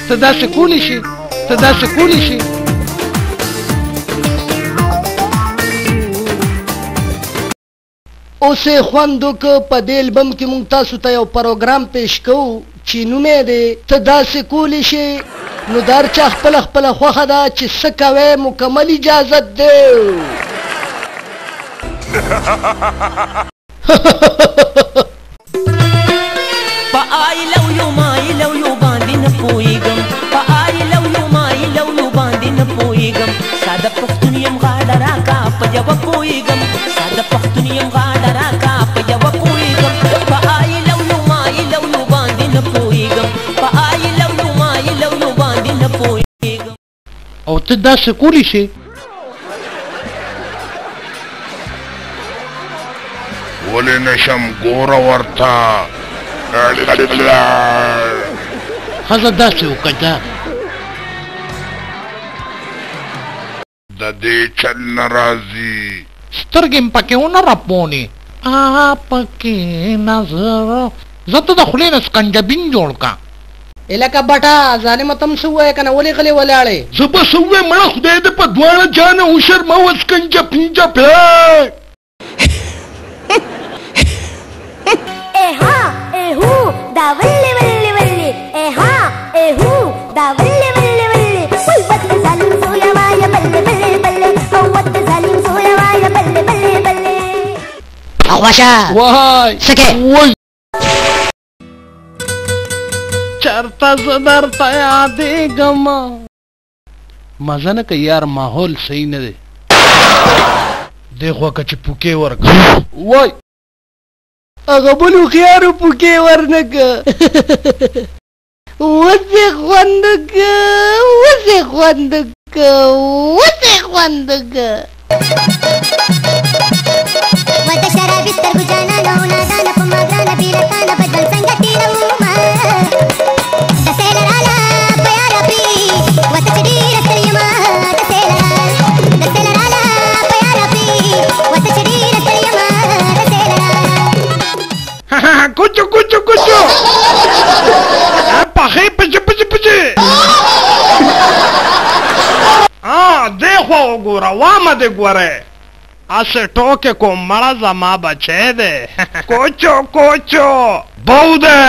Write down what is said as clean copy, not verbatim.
ته داسې کولی شي ته داسې کولی شي اوس یې خوند وکړه په دې البم کې موږ تاسو ته یو پروګرام پیش کوو چې نوم یې دی ته داسې کولی شي نو د هر چا خپله خپله خوښه ده چې څه کوی مکمل اجازت دی په آی لو یو مای لو یو باندې نه پوهېږم په آی لو یو مای لو یو باندې نه پوهېږم ساده پښتون یم غاړه راکا په یوه پوهېږم ساده پښتون یم غاړه راکا په یوه پوهېږم په آی لو یو مای لو یو باندې نه پوهېږم په آی لو یو مای لو یو باندې نه پوهېږم او ته داسې کولی شي ولې نشم ګوره ورته ښځه داسې وکړه دا د دې چل نه راځي سترګې م پکې ونه رپونې پکې نظر زه ته د خولې نه سکنجبین جوړ کا لکه بټه ظالمه تم څه ووایې که نه ولې غلې ولاړې زه به څه ووایم مړه خدای دې په دواړه جانه وشرموه سکنجه پینجه پلی دا ولي ولي ولي ها دا ولي ولي ولي وات ظالم سويا وايا بلي بلي بلي او وات ظالم سويا وايا بلي بلي بلي اخواشا وای سکه وای چرته زه درته یادېږم مزه نه کوي یار ماحول صحیح نه دی دې خوا که چې پوکې ورکړه وای هغه بل هوښیارو پوکې ورنکړه وسې خوند وکړه وسې خوند وکړه وسې خوند وکړه وته شرابي سترګو جانانه نادانه په ما ګرانه بېلتانه بدل څنګه تېرومه دسې لراله په یاره پرې وته چې ډېره ستړې یم دسې لراله په یاره پرې وته چې ډېره ستړې یم دسې لراله کوچو کوچو کوچو پخې پچې پچې پچې دې خوا وګوره وامه دې ګورې اسې ټوکې کوم مړه زما بچی دی کوچو کوچو بو دی